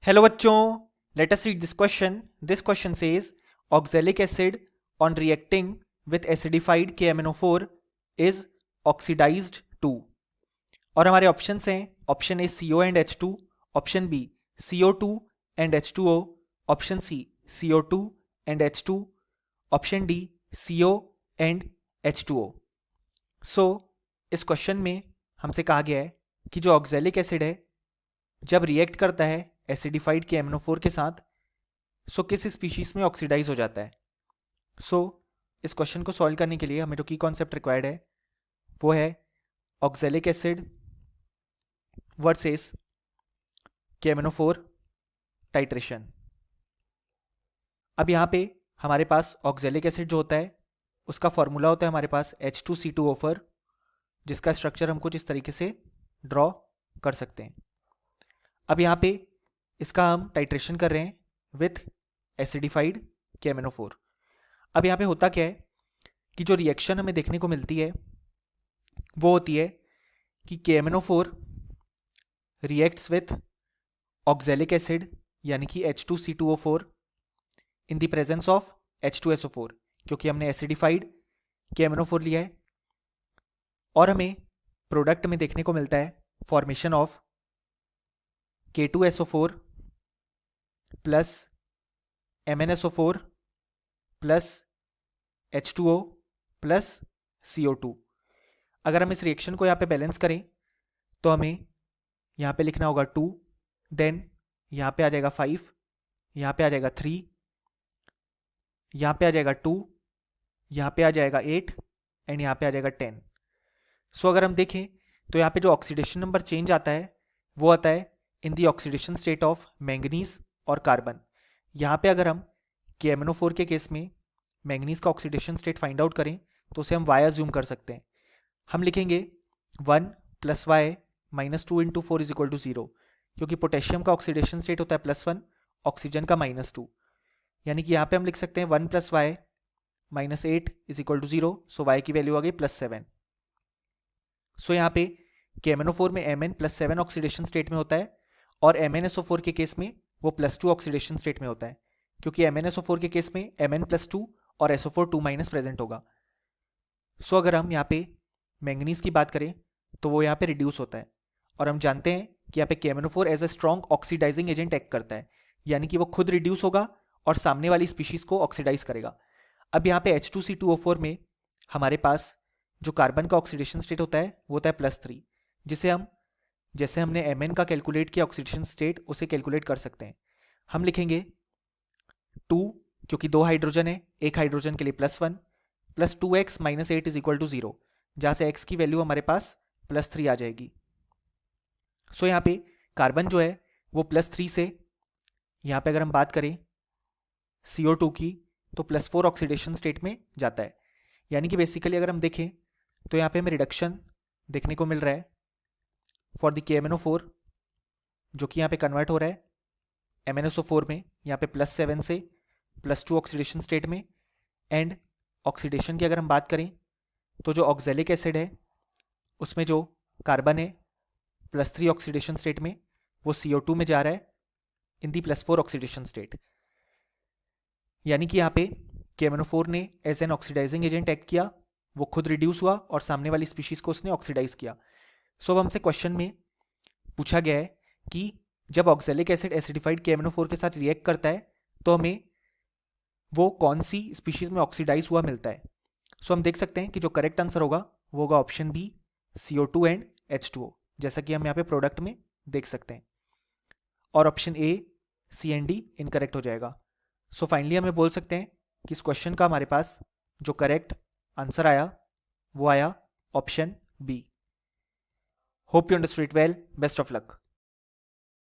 Hello बच्चों, let us read this question. This question says oxalic acid on reacting with acidified KMnO4 is oxidised to. और हमारे options हैं option A CO and H2, option B CO2 and H2O, option C CO2 and H2, option D CO and H2O. So इस question में हमसे कहा गया है कि जो ऑक्सैलिक एसिड है जब रिएक्ट करता है एसिडिफाइड KMnO4 के साथ सो किस स्पीशीज में ऑक्सीडाइज हो जाता है. सो इस क्वेश्चन को सॉल्व करने के लिए हमें जो की कॉन्सेप्ट रिक्वायर्ड है वो है oxalic acid versus KMnO4 titration. अब यहाँ पे हमारे पास ऑक्सैलिक एसिड जो होता है उसका फॉर्मूला होता है हमारे पास H2C2O4, जिसका स्ट्रक्चर हम कुछ इस तरीके से ड्रॉ कर सकते हैं. अब यहाँ पे इसका हम टाइट्रेशन कर रहे हैं विथ एसिडिफाइड KMnO4. अब यहाँ पे होता क्या है कि जो रिएक्शन हमें देखने को मिलती है वो होती है कि KMnO4 reacts with oxalic acid यानी कि H2C2O4 in the presence of H2SO4, क्योंकि हमने एसिडिफाइड KMnO4 लिया है. और हमें प्रोडक्ट में देखने को मिलता है formation of K2SO4 plus MnSO4 plus H2O plus CO2. अगर हम इस रिएक्शन को यहाँ पे बैलेंस करें तो हमें यहाँ पे लिखना होगा 2, देन यहाँ पे आ जाएगा 5, यहाँ पे आ जाएगा 3, यहाँ पे आ जाएगा 2, यहाँ पे आ जाएगा 8 एंड यहाँ पे आ जाएगा 10. सो अगर हम देखें तो यहाँ पे जो ऑक्सीडेशन नंबर चेंज आता है वो आता है इन दी ऑक्सीडेशन स्टेट ऑफ मैंगनीज और कार्बन. यहाँ पे अगर हम KMnO4 के केस में मैंगनीज का ऑक्सीडेशन स्टेट फाइंड आउट करें तो उसे हम Y अज्यूम कर सकते हैं. हम लिखेंगे 1 + Y - 2 × 4 = 0, क्योंकि पोटेशियम का ऑक्सीडेशन स्टेट होता है +1, ऑक्सीजन का -2. यानी कि यहाँ पे हम लिख सकते हैं 1 + Y - 8 = 0. सो Y की वैल्यू आ गई +7. सो यहाँ पे KMnO4 में Mn +7 ऑक्सीडेशन स्टेट में होता है और MnSO4 के केस में वो +2 ऑक्सीडेशन स्टेट में होता है, क्योंकि MnSO4 के केस में Mn +2 और SO4 2- प्रेजेंट होगा. सो अगर हम यहाँ पे मैंगनीज की बात करें तो वो यहाँ पे रिड्यूस होता है और हम जानते हैं कि यहाँ पे KMnO4 as a strong oxidising agent act करता है, यानी कि वो खुद रिड्यूस होगा और सामने वाली स्पीशीज को ऑक्सीडाइज करेगा. अब यहाँ पे H2C2O4 में हमारे पास जो कार्बन का ऑक्सीडेशन स्टेट होता है वो होता है +3, जिसे हम जैसे हमने Mn का कैलकुलेट किया ऑक्सीडेशन स्टेट उसे कैलकुलेट कर सकते हैं. हम लिखेंगे 2, क्योंकि 2 हाइड्रोजन है, एक हाइड्रोजन के लिए +1 + 2x - 8 = 0, जहाँ से x की वैल्यू हमारे पास +3 आ जाएगी. सो यहाँ पे कार्बन जो है वो +3 से यहाँ पे अगर हम बात करें CO2 की तो +4 ऑक्सीडेशन स्टेट में जाता है. यानी कि बेसिकली अगर हम देखें तो यहाँ पे हमें रिडक्शन देखने को मिल रहा है फॉर द KMnO4, जो कि यहाँ पे कन्वर्ट हो रहा है MnSO4 में, यहाँ पे +7 से +2 ऑक्सीडेशन स्टेट में. एंड ऑक्सीडेशन की अगर हम बात करें तो जो ऑक्सैलिक एसिड है उसमें जो कार्बन है +3 ऑक्सीडेशन स्टेट में वो CO2 में जा रहा है इन दी +4 ऑक्सीडेशन स्टेट. यानी कि यहाँ पे KMnO4 ने as an oxidising agent act किया, वो खुद रिड्यूस हुआ और सामने वाली स्पीशीज को उसने ऑक्सीडाइज किया. सो अब हमसे क्वेश्चन में पूछा गया है कि जब ऑक्सैलिक एसिड एसिडिफाइड KMnO4 के साथ रिएक्ट करता है तो हमें वो कौन सी स्पीशीज में ऑक्सीडाइज हुआ मिलता है. सो हम देख सकते हैं कि जो करेक्ट आंसर होगा वो होगा option B CO2 and H2O, जैसा कि हम यहाँ पे प्रोडक्ट में देख सकते हैं. और option A C and D incorrect हो जाएगा. सो फाइनली हमें बोल सकते हैं कि इस क्वेश्चन का हमारे पास जो करेक्ट आंसर आया वो आया option B. Hope you understood it well. Best of luck.